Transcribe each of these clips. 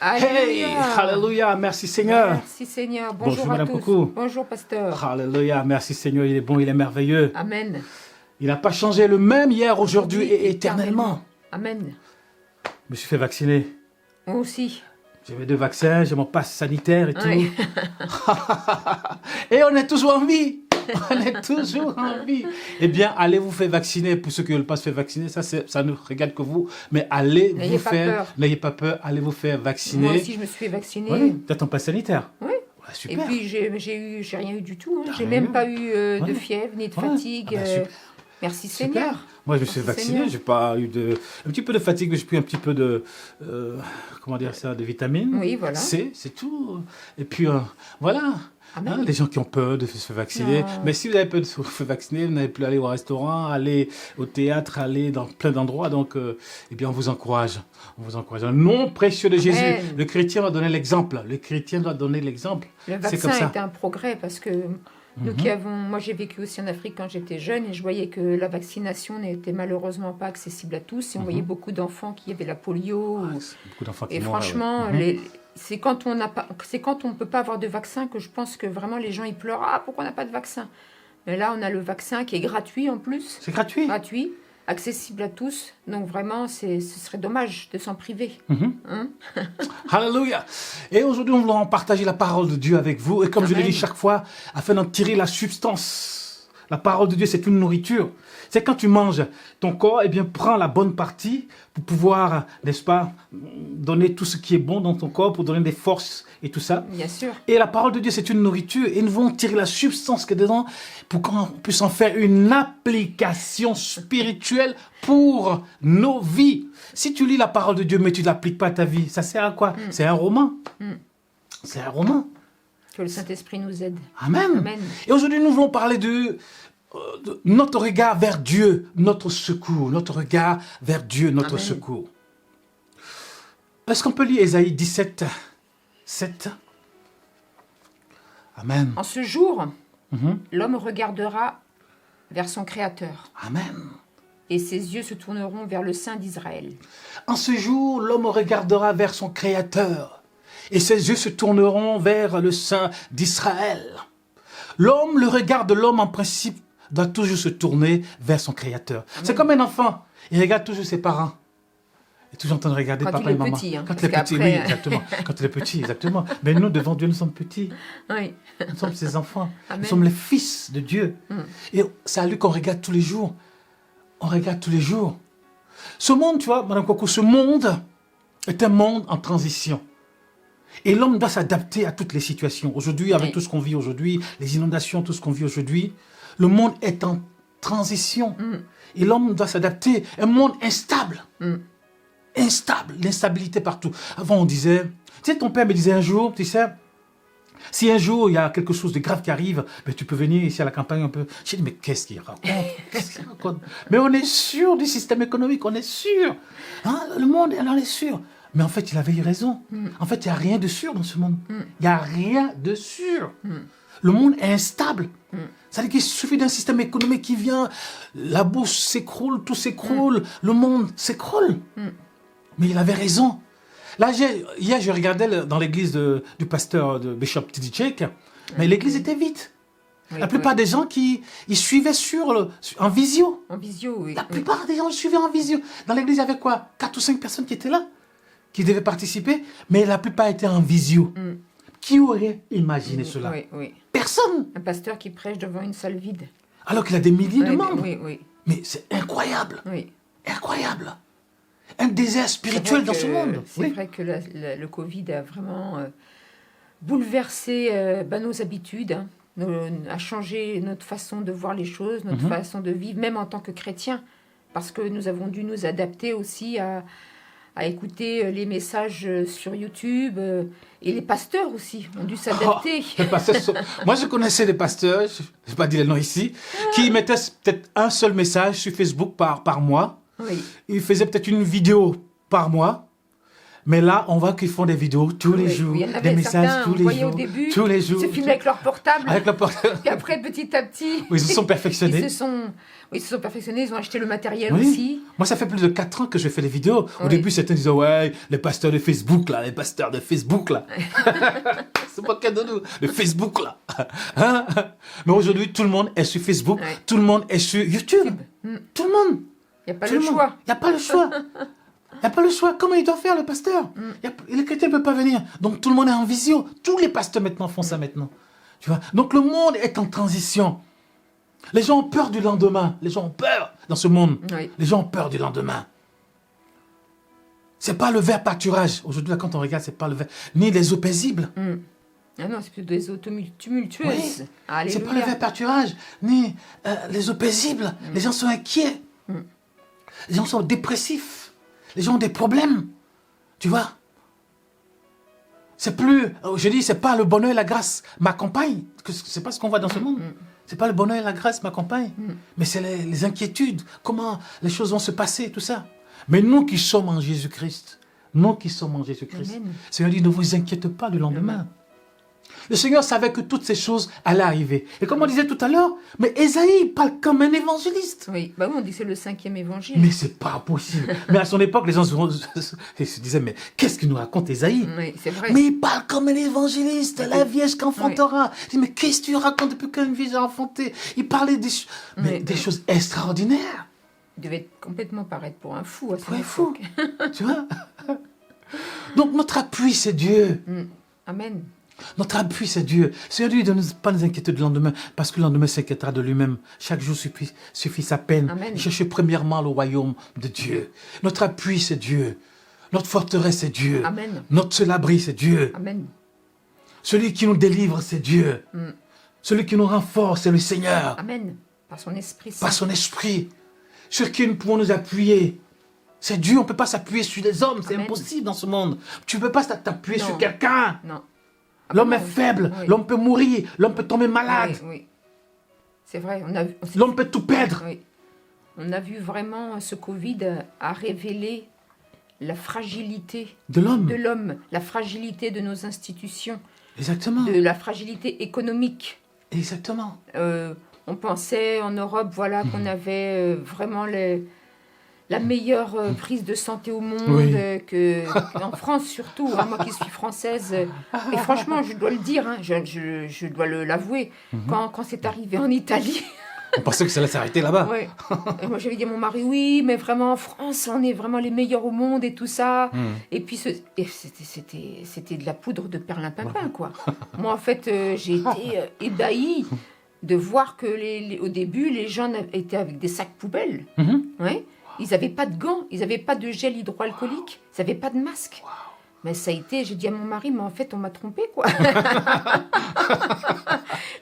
Hey, Alléluia. Alléluia, merci Seigneur. Merci Seigneur. Bonjour, Bonjour à Madame tous. Coucou. Bonjour Pasteur. Alléluia, merci Seigneur, il est bon, il est merveilleux. Amen. Il n'a pas changé le même hier, aujourd'hui et éternellement. Amen. Je me suis fait vacciner. Moi aussi. J'ai mes 2 vaccins, j'ai mon passe sanitaire et tout. Oui. Et on est toujours en vie. On est toujours en vie. Eh bien, allez vous faire vacciner. Pour ceux qui ne veulent pas se faire vacciner, ça ne regarde que vous. Mais allez N'ayez vous pas faire. peur. N'ayez pas peur, allez vous faire vacciner. Moi aussi, je me suis fait vacciner. Oui, tu as ton passe sanitaire. Oui. Ouais, Et super. puis, j'ai rien eu du tout. T'as J'ai rien même eu. pas eu de Ouais. fièvre ni de Ouais. fatigue. Ah ben, super. Merci Super. Seigneur. Moi, je me suis fait Merci vacciner. Seigneur. J'ai pas eu un petit peu de fatigue, mais j'ai pris un petit peu de, comment dire ça, de vitamines. Oui, voilà. C, c'est tout. Et puis, voilà. Amen. Hein, les gens qui ont peur de se faire vacciner. Non. Mais si vous avez peur de se faire vacciner, vous n'avez plus à aller au restaurant, aller au théâtre, aller dans plein d'endroits. Donc, eh bien, on vous encourage. On vous encourage. Au nom précieux de Jésus, Amen. le chrétien doit donner l'exemple. Le chrétien doit donner l'exemple. Le C'est comme vaccin ça. est un progrès parce que nous qui avons... Moi, j'ai vécu aussi en Afrique quand j'étais jeune et je voyais que la vaccination n'était maleureusement pas accessible à tous. Et on voyait beaucoup d'enfants qui avaient la polio. Ah, c'est beaucoup d'enfants qui Et mourent, franchement, ouais. c'est quand on ne peut pas avoir de vaccin que je pense que vraiment les gens ils pleurent. Ah, pourquoi on n'a pas de vaccin? Mais là, on a le vaccin qui est gratuit en plus. C'est gratuit. Gratuit, accessible à tous. Donc vraiment, ce serait dommage de s'en priver. Hein? Alléluia. Et aujourd'hui, nous voulons partager la parole de Dieu avec vous. Et comme je le Amen. dis chaque fois, afin d'en tirer la substance. La parole de Dieu, c'est une nourriture. C'est quand tu manges, ton corps, eh bien, prend la bonne partie pour pouvoir, n'est-ce pas, donner tout ce qui est bon dans ton corps, pour donner des forces et tout ça. Bien sûr. Et la parole de Dieu, c'est une nourriture. Et nous voulons tirer la substance qui est dedans pour qu'on puisse en faire une application spirituelle pour nos vies. Si tu lis la parole de Dieu, mais tu ne l'appliques pas à ta vie, ça sert à quoi? C'est un roman. C'est un roman. Que le Saint-Esprit nous aide. Amen. Amen. Et aujourd'hui, nous voulons parler de notre regard vers Dieu, notre secours. Notre regard vers Dieu, notre Amen. secours. Est-ce qu'on peut lire Ésaïe 17, 7? Amen. En ce jour, Mhm. l'homme regardera vers son Créateur Amen. et ses yeux se tourneront vers le Saint d'Israël. En ce jour, l'homme regardera vers son Créateur et ses yeux se tourneront vers le Saint d'Israël. L'homme, le regard de l'homme en principe doit toujours se tourner vers son Créateur. C'est comme un enfant, il regarde toujours ses parents. Il est toujours en train de regarder Quand papa il est et maman. petit, hein, Quand parce il est petit, qu'après- oui, exactement. Quand il est petit, exactement. Mais nous, devant Dieu, nous sommes petits. Oui. Nous sommes ses enfants. Amen. Nous sommes les fils de Dieu. Et c'est à lui qu'on regarde tous les jours. On regarde tous les jours. Ce monde, tu vois, Madame Coco, ce monde est un monde en transition. Et l'homme doit s'adapter à toutes les situations. Aujourd'hui, avec Oui. tout ce qu'on vit aujourd'hui, les inondations, tout ce qu'on vit aujourd'hui, le monde est en transition. Et l'homme doit s'adapter. Un monde instable. Instable. L'instabilité partout. Avant, on disait... Tu sais, ton père me disait un jour, tu sais... Si un jour il y a quelque chose de grave qui arrive, ben, tu peux venir ici à la campagne un peu. Je dis, mais qu'est-ce qu'il raconte? Qu'est-ce qu'il raconte? Mais on est sûr du système économique, on est sûr. Hein, le monde, on est sûr. Mais en fait, il avait eu raison. En fait, il n'y a rien de sûr dans ce monde. Il n'y a rien de sûr. Le monde est instable. C'est-à-dire qu'il suffit d'un système économique qui vient, la bourse s'écroule, tout s'écroule, le monde s'écroule. Mais il avait raison. Là, hier, je regardais dans l'église du pasteur de Bishop T.D. Jakes, mais l'église était vide. Oui, La plupart des gens ils suivaient en visio. En visio, oui. La plupart des gens le suivaient en visio. Dans l'église, il y avait quoi? 4 ou 5 personnes qui étaient là, qui devaient participer, mais la plupart étaient en visio. Qui aurait imaginé cela? Oui, oui. Personne. Un pasteur qui prêche devant une salle vide. Alors qu'il a des milliers de Oui, membres. oui, oui. Mais c'est incroyable. Oui. Incroyable. Un désert spirituel dans ce monde. C'est Oui. vrai que le Covid a vraiment bouleversé nos habitudes, hein, a changé notre façon de voir les choses, notre façon de vivre, même en tant que chrétiens, parce que nous avons dû nous adapter aussi à écouter les messages sur YouTube, et les pasteurs aussi ont dû s'adapter. Oh, les pasteurs moi, je connaissais des pasteurs, je ne vais pas dire le nom ici, qui mettaient peut-être un seul message sur Facebook par mois. Oui. Ils faisaient peut-être une vidéo par mois. Mais là, on voit qu'ils font des vidéos tous les Oui, jours, il y en avait des messages certains, tous on les voyait jours. au début, tous les jours. Ils se filmaient avec leur portable. Avec le portable. Puis après, petit à petit, Ils se sont perfectionnés. ils se sont perfectionnés, ils ont acheté le matériel Oui. aussi. Moi, ça fait plus de 4 ans que je fais des vidéos. Au Oui. début, certains disaient, ouais, les pasteurs de Facebook, là, les pasteurs de Facebook, là. C'est pas qu'à de nous, le Facebook, là. Hein? Mais aujourd'hui, tout le monde est sur Facebook, Ouais. tout le monde est sur YouTube. Tout le monde. Il n'y a pas Tout le monde. choix. Il n'y a pas le choix. Il n'y a pas le choix. Comment il doit faire, le pasteur? Les chrétiens ne peuvent pas venir. Donc, tout le monde est en visio. Tous les pasteurs maintenant font ça maintenant. Tu vois? Donc, le monde est en transition. Les gens ont peur du lendemain. Les gens ont peur dans ce monde. Oui. Les gens ont peur du lendemain. C'est pas le verbe pâturage. Aujourd'hui, là, quand on regarde, c'est pas le verbe. Ni les eaux paisibles. Ah non, c'est plutôt des eaux tumultueuses. Oui. C'est Alléluia. pas le verbe pâturage. Ni les eaux paisibles. Les gens sont inquiets. Les gens sont dépressifs. Les gens ont des problèmes. Tu vois? C'est plus, je dis, c'est pas le bonheur et la grâce m'accompagnent. C'est pas ce qu'on voit dans ce monde. C'est pas le bonheur et la grâce m'accompagnent. Mais c'est les inquiétudes. Comment les choses vont se passer, tout ça. Mais nous qui sommes en Jésus-Christ, Amen. Seigneur dit, ne vous inquiétez pas du lendemain. Amen. Le Seigneur savait que toutes ces choses allaient arriver. Et comme on disait tout à l'heure, mais Ésaïe parle comme un évangéliste. Oui, bah oui, on dit que c'est le 5e évangile. Mais c'est pas possible. Mais à son époque, les gens se disaient, mais qu'est-ce qu'il nous raconte Ésaïe? Oui, c'est vrai. Mais il parle comme un évangéliste, la vierge qu'enfantera. Il dit, mais qu'est-ce que tu racontes depuis qu'une vierge a enfanté? Il parlait des choses extraordinaires. Il devait complètement paraître pour un fou à son Ouais, fou. époque. Tu vois? Donc notre appui, c'est Dieu. Amen. Notre appui, c'est Dieu. Seigneur lui de ne pas nous inquiéter du lendemain, parce que le lendemain s'inquiétera de lui-même. Chaque jour suffit sa peine. Amen. Cherchez premièrement le royaume de Dieu. Notre appui, c'est Dieu. Notre forteresse, c'est Dieu. Amen. Notre seul abri, c'est Dieu. Amen. Celui qui nous délivre, c'est Dieu. Celui qui nous renforce, c'est le Seigneur. Amen. Par son esprit saint. Par son esprit. Sur qui nous pouvons nous appuyer. C'est Dieu, on ne peut pas s'appuyer sur les hommes. C'est Amen. impossible dans ce monde. Tu ne peux pas t'appuyer Non. sur quelqu'un. Non. L'homme est non. faible, Oui. l'homme peut mourir, l'homme peut tomber malade, Oui, oui. C'est vrai, on a vu. l'homme peut tout perdre. Oui. On a vu vraiment ce Covid a révélé la fragilité De l'homme. de l'homme, la fragilité de nos institutions, Exactement. de la fragilité économique. Exactement. On pensait en Europe, voilà, qu'on avait vraiment la meilleure prise de santé au monde, Oui. en France surtout, hein, moi qui suis française. Et franchement, je dois le dire, hein, je dois l'avouer, quand c'est arrivé en Italie, On pensait que ça allait s'arrêter là-bas. ouais. Et moi j'avais dit à mon mari, oui, mais vraiment en France, on est vraiment les meilleurs au monde et tout ça. Et puis c'était de la poudre de perlimpinpin, quoi. Moi en fait, j'ai été ébahie de voir que au début, les gens étaient avec des sacs poubelles. Ouais. Ils n'avaient pas de gants, ils n'avaient pas de gel hydroalcoolique, ils n'avaient pas de masque. Mais ça a été, j'ai dit à mon mari, mais en fait, on m'a trompé, quoi.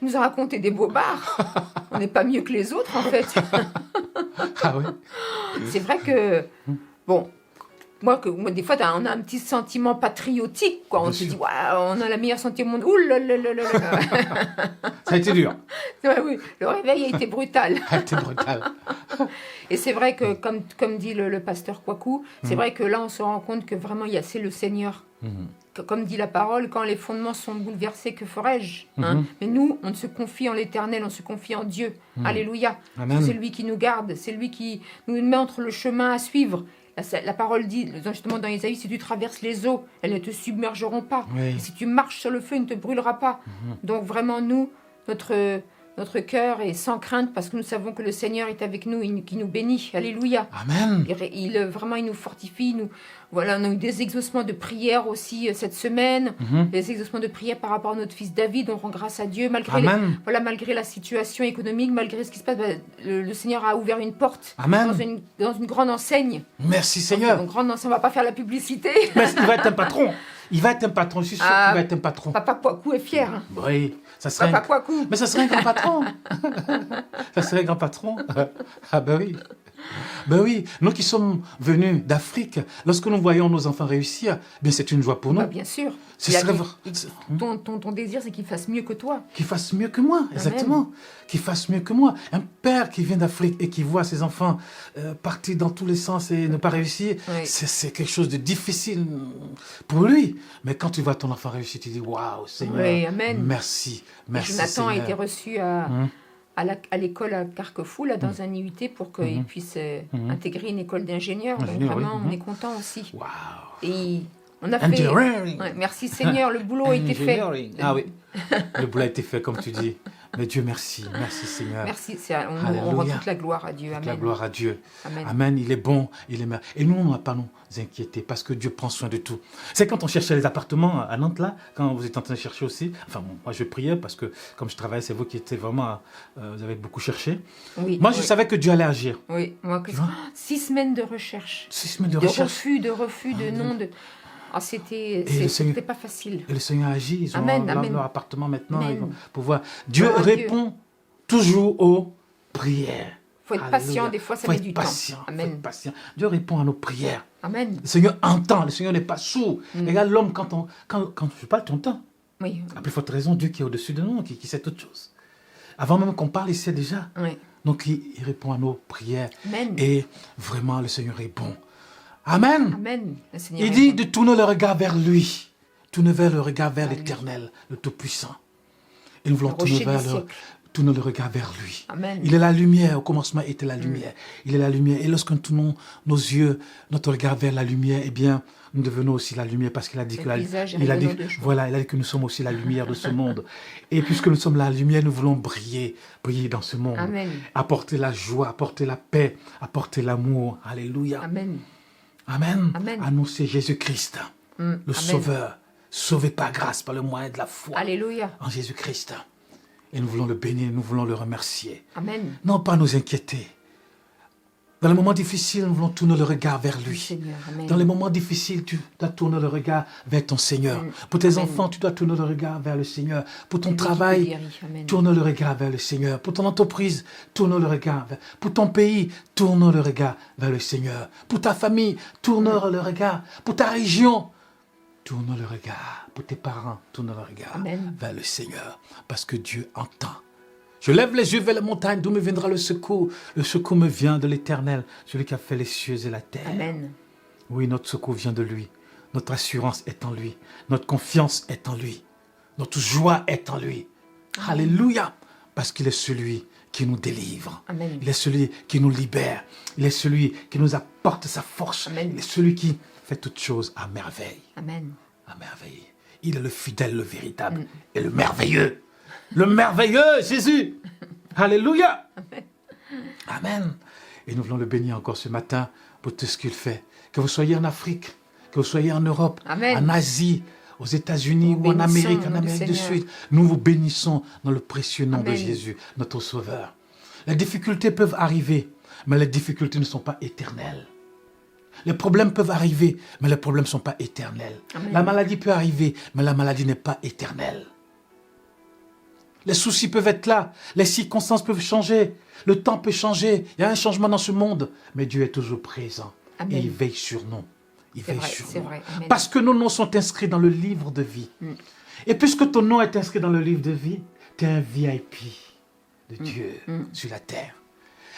Il nous a raconté des bobards. On n'est pas mieux que les autres, en fait. Ah oui. C'est vrai que, bon, moi, des fois, on a un petit sentiment patriotique, quoi. On Bien se sûr. dit, waouh, on a la meilleure santé au monde. Ouh là là là là là. Ça a été dur. Ouais, oui, le réveil a été brutal. Ça a été brutal. Et c'est vrai que, comme dit le pasteur Kouakou, c'est vrai que là, on se rend compte que vraiment, c'est le Seigneur. Comme dit la parole, quand les fondements sont bouleversés, que ferais-je, hein? Mais nous, on se confie en l'Éternel, on se confie en Dieu. Alléluia. Amen. C'est lui qui nous garde, c'est lui qui nous met entre le chemin à suivre. La parole dit, justement dans Isaïe, si tu traverses les eaux, elles ne te submergeront pas. Oui. Et si tu marches sur le feu, il ne te brûlera pas. Donc vraiment, nous, notre cœur est sans crainte parce que nous savons que le Seigneur est avec nous, qui nous bénit. Alléluia. Amen. Vraiment, il nous fortifie. Voilà, on a eu des exaucements de prière aussi cette semaine. Des exaucements de prière par rapport à notre fils David. On rend grâce à Dieu. Malgré la situation économique, malgré ce qui se passe, le Seigneur a ouvert une porte Amen. dans une grande enseigne. Merci Seigneur. Une grande enseigne, on ne va pas faire la publicité. Mais il va être un patron. Il va être un patron. Je suis sûr qu'il va être un patron. Papa Kouakou est fier. Hein. Oui. Ça serait Papa Kouakou. Mais ça serait un grand patron. Ça serait un grand patron. Ah ben oui. Ben oui, nous qui sommes venus d'Afrique, lorsque nous voyons nos enfants réussir, bien c'est une joie pour nous. Bah, bien sûr. Ce serait Ton désir, c'est qu'ils fassent mieux que toi. Qu'ils fassent mieux que moi, exactement. Qu'ils fassent mieux que moi. Un père qui vient d'Afrique et qui voit ses enfants partir dans tous les sens et ne pas réussir, Oui. c'est quelque chose de difficile pour lui. Mais quand tu vois ton enfant réussir, tu dis waouh, Seigneur, Oui, amen. merci, merci. Jonathan Seigneur. a été reçu à l'école à Carquefou, là, dans un IUT, pour qu'il puisse intégrer une école d'ingénieur. Donc Ingénieur, vraiment, oui. on est content aussi. Waouh. Et on a fait... Engineering. Ouais, merci Seigneur, le boulot a été fait. Ah oui, le boulot a été fait comme tu dis. Mais Dieu merci, merci Seigneur. Merci, on Alléluia. rend toute la gloire à Dieu. La Amen. gloire à Dieu. Amen. Amen. Il est bon, il est merveilleux. Et nous, on n'a pas à nous inquiéter parce que Dieu prend soin de tout. C'est quand on cherchait les appartements à Nantes, là, quand vous êtes en train de chercher aussi. Enfin, bon, moi, je priais parce que comme je travaille, c'est vous qui étiez vraiment. Vous avez beaucoup cherché. Oui, Moi, je oui. savais que Dieu allait agir. Oui, moi, Tu vois 6 semaines de recherche. 6 semaines de De recherche. refus, de non, de... Ah, c'était le Seigneur- pas facile. Et le Seigneur agit. Ils ont Amen, leur, amen. leur appartement maintenant. Amen. Ils vont pouvoir. Dieu Gloire à Dieu. répond toujours aux prières. Faut être Alléluia. patient, des fois, ça Faut met être du temps. patient, faut Amen. être patient. Dieu répond à nos prières. Amen. Le Seigneur entend, le Seigneur n'est pas sourd. Regarde l'homme quand je parle ton temps. Oui, À plus forte raison, Dieu qui est au-dessus de nous, qui sait toutes choses. Avant même qu'on parle, il sait déjà. oui. Donc il répond à nos prières. Amen. Et vraiment, le Seigneur est bon. Amen. Amen. Le Seigneur Il est dit bon. de tourner le regard vers lui. Tourner vers le regard vers Vers lui. l'Éternel, le Tout-Puissant. Et nous voulons Le rocher tourner des vers siècles. tourner le regard vers lui. Amen. Il est la lumière, au commencement était la lumière. Il est la lumière. Et lorsque nous tournons nos yeux, notre regard vers la lumière, eh bien, nous devenons aussi la lumière parce qu'il a dit Le que paysage est il a dit, rayonnant de joie. voilà, il a dit que nous sommes aussi la lumière de ce monde. Et puisque nous sommes la lumière, nous voulons briller dans ce monde. Amen. Apporter la joie, apporter la paix, apporter l'amour. Alléluia. Amen. Amen. Amen. Annoncer Jésus-Christ, le Amen. Sauveur, sauvé par grâce, par le moyen de la foi Alléluia. en Jésus-Christ. Et nous voulons le bénir, nous voulons le remercier. Amen. Non pas nous inquiéter. Dans les moments difficiles, nous voulons tourner le regard vers lui. Seigneur, amen. Dans les moments difficiles, tu dois tourner le regard vers ton Seigneur. Pour tes Amen. enfants, tu dois tourner le regard vers le Seigneur. Pour ton Lui qui te travail, guérit. Amen. tourne le regard vers le Seigneur. Pour ton entreprise, tourne le regard pour ton pays, tourne le regard vers le Seigneur. Pour ta famille, tourne le regard. Pour ta région, tourne le regard. Pour tes parents, tourne le regard Amen. vers le Seigneur. Parce que Dieu entend. Je lève les yeux vers la montagne, d'où me viendra le secours. Le secours me vient de l'Éternel, celui qui a fait les cieux et la terre. Amen. Oui, notre secours vient de lui. Notre assurance est en lui. Notre confiance est en lui. Notre joie est en lui. Alléluia. Parce qu'il est celui qui nous délivre. Amen. Il est celui qui nous libère. Il est celui qui nous apporte sa force. Amen. Il est celui qui fait toutes choses à merveille. Amen. À merveille. Il est le fidèle, le véritable et le merveilleux. Le merveilleux Jésus. Alléluia. Amen. Et nous voulons le bénir encore ce matin pour tout ce qu'il fait. Que vous soyez en Afrique, que vous soyez en Europe, Amen. en Asie, aux États-Unis Nous ou en bénissons Amérique, le en nom du Amérique du Seigneur. Sud. Nous vous bénissons dans le précieux nom de Amen. Jésus, notre Sauveur. Les difficultés peuvent arriver, mais les difficultés ne sont pas éternelles. Les problèmes peuvent arriver, mais les problèmes ne sont pas éternels. Amen. La maladie peut arriver, mais la maladie n'est pas éternelle. Les soucis peuvent être là, les circonstances peuvent changer, le temps peut changer, il y a un changement dans ce monde, mais Dieu est toujours présent. Amen. Et il veille sur nous. Il C'est veille vrai, sur c'est nous. vrai. Amen. Parce que nos noms sont inscrits dans le livre de vie. Et puisque ton nom est inscrit dans le livre de vie, tu es un VIP de Dieu sur la terre.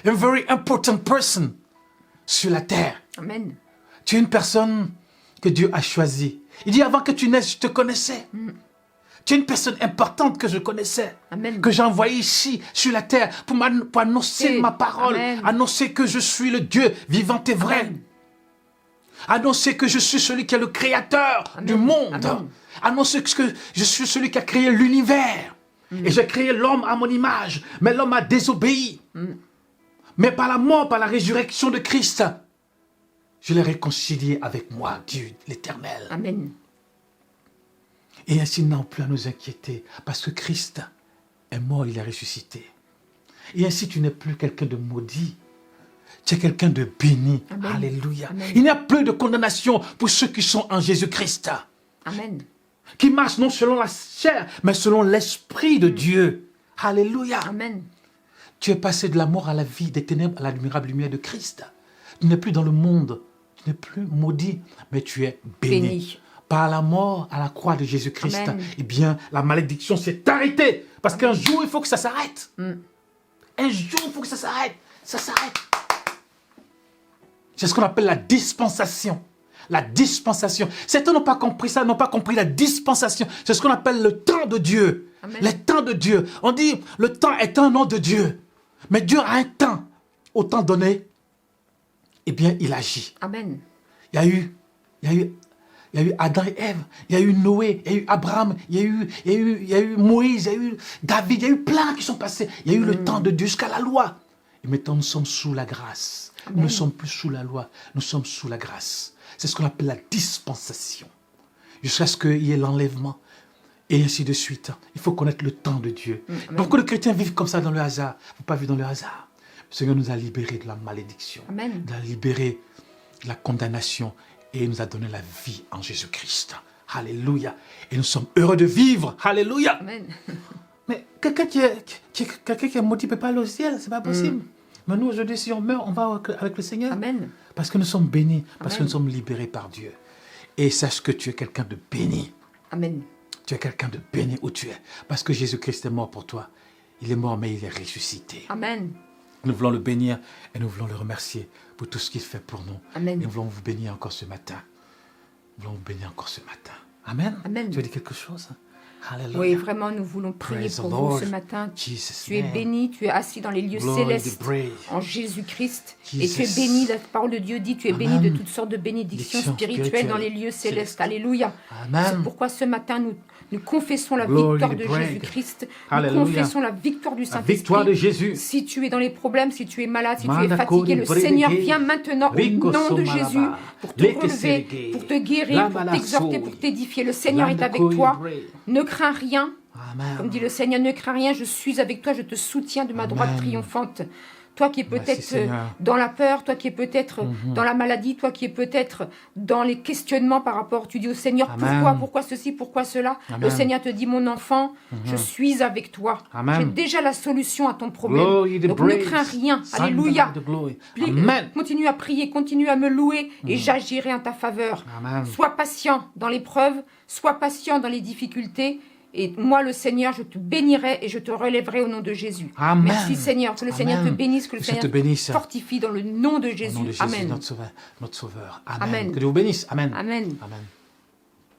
A very important person sur la terre. Amen. Tu es une personne que Dieu a choisie. Il dit, avant que tu naisses, je te connaissais. Tu es une personne importante que je connaissais, Amen. que j'ai envoyée ici, sur la terre, pour annoncer Et- ma parole, Amen. annoncer que je suis le Dieu vivant et vrai. Amen. Annoncer que je suis celui qui est le créateur Amen. du monde. Amen. Annoncer que je suis celui qui a créé l'univers. Et j'ai créé l'homme à mon image, mais l'homme a désobéi. Mais par la mort, par la résurrection de Christ, je l'ai réconcilié avec moi, Dieu l'Éternel. Amen. Et ainsi, nous n'avons plus à nous inquiéter, parce que Christ est mort, il est ressuscité. Et ainsi, tu n'es plus quelqu'un de maudit. Tu es quelqu'un de béni. Amen. Alléluia. Amen. Il n'y a plus de condamnation pour ceux qui sont en Jésus-Christ, Amen. qui marchent non selon la chair, mais selon l'Esprit de Dieu. Alléluia. Amen. Tu es passé de la mort à la vie, des ténèbres à l'admirable lumière de Christ. Tu n'es plus dans le monde, tu n'es plus maudit, mais tu es béni. Par la mort à la croix de Jésus-Christ, eh bien, la malédiction s'est arrêtée. Parce qu'un jour, il faut que ça s'arrête. Un jour, il faut que ça s'arrête. Ça s'arrête. C'est ce qu'on appelle la dispensation. La dispensation. Certains n'ont pas compris ça, n'ont pas compris la dispensation. C'est ce qu'on appelle le temps de Dieu. Amen. Le temps de Dieu. On dit, le temps est un nom de Dieu. Mais Dieu a un temps. Au temps donné, eh bien, il agit. Amen. Il y a eu Adam et Ève, il y a eu Noé, il y a eu Abraham, il y a eu Moïse, il y a eu David, il y a eu plein qui sont passés. Il y a eu le temps de Dieu jusqu'à la loi. Et maintenant, nous sommes sous la grâce. Amen. Nous ne sommes plus sous la loi, nous sommes sous la grâce. C'est ce qu'on appelle la dispensation. Jusqu'à ce qu'il y ait l'enlèvement. Et ainsi de suite. Il faut connaître le temps de Dieu. Pourquoi les chrétiens vivent comme ça dans le hasard? Il ne faut pas vivre dans le hasard. Le Seigneur nous a libérés de la malédiction. Amen. Il nous a libérés de la condamnation. Et il nous a donné la vie en Jésus-Christ. Alléluia. Et nous sommes heureux de vivre. Alléluia. Amen. Mais quelqu'un qui est maudit ne peut pas aller au ciel. Ce n'est pas possible. Mais nous, aujourd'hui, si on meurt, on va avec le Seigneur. Amen. Parce que nous sommes bénis. Parce Amen. que nous sommes libérés par Dieu. Et sache que tu es quelqu'un de béni. Amen. Tu es quelqu'un de béni où tu es. Parce que Jésus-Christ est mort pour toi. Il est mort, mais il est ressuscité. Amen. Nous voulons le bénir et nous voulons le remercier pour tout ce qu'il fait pour nous. Amen. Et nous voulons vous bénir encore ce matin. Nous voulons vous bénir encore ce matin. Amen. Amen. Tu veux dire quelque chose? Alléluia. Oui, vraiment, nous voulons prier Praise pour the vous Lord. ce matin. Jesus Tu es name. béni, tu es assis dans les lieux Glory célestes to praise. en Jésus-Christ. Jesus. Et tu es béni, la parole de Dieu dit, tu es béni Amen. de toutes sortes de bénédictions Bénédictions spirituelles spirituelles. dans les lieux célestes. Célestes. Alléluia. Amen. C'est pourquoi ce matin, nous confessons la Glory victoire to de praise. Jésus-Christ. Nous Alléluia. confessons la victoire du La Saint-Esprit. victoire de Jésus. Si tu es dans les problèmes, si tu es malade, si tu es Manda fatigué, le kori Seigneur brede vient maintenant au Rico nom de somalaba. Jésus pour te Leke relever, serege. pour te guérir, pour Lambala t'exhorter, soy. pour t'édifier. Le Seigneur est Landa avec kori toi. brede. Ne crains rien. Amen. Comme dit le Seigneur, ne crains rien, je suis avec toi, je te soutiens de ma droite Amen. triomphante. Toi qui es Merci, peut-être Seigneur. dans la peur, toi qui es peut-être dans la maladie, toi qui es peut-être dans les questionnements par rapport, tu dis au Seigneur, Amen. pourquoi ceci, pourquoi cela? Amen. Le Seigneur te dit, mon enfant, je suis avec toi. Amen. J'ai déjà la solution à ton problème. Glory to Donc ne praise. crains rien. Santa Alléluia. the glory. Plie- Amen. Continue à prier, continue à me louer et j'agirai en ta faveur. Amen. Sois patient dans l'épreuve, sois patient dans les difficultés. Et moi, le Seigneur, je te bénirai et je te relèverai au nom de Jésus. Amen. Merci Seigneur, que le Seigneur te Amen. bénisse, que le Que Dieu Seigneur te bénisse. te fortifie dans le nom de Jésus. Au nom de Jésus, Amen. notre Sauveur. Amen. Amen. Que Dieu vous bénisse. Amen. Amen. Amen.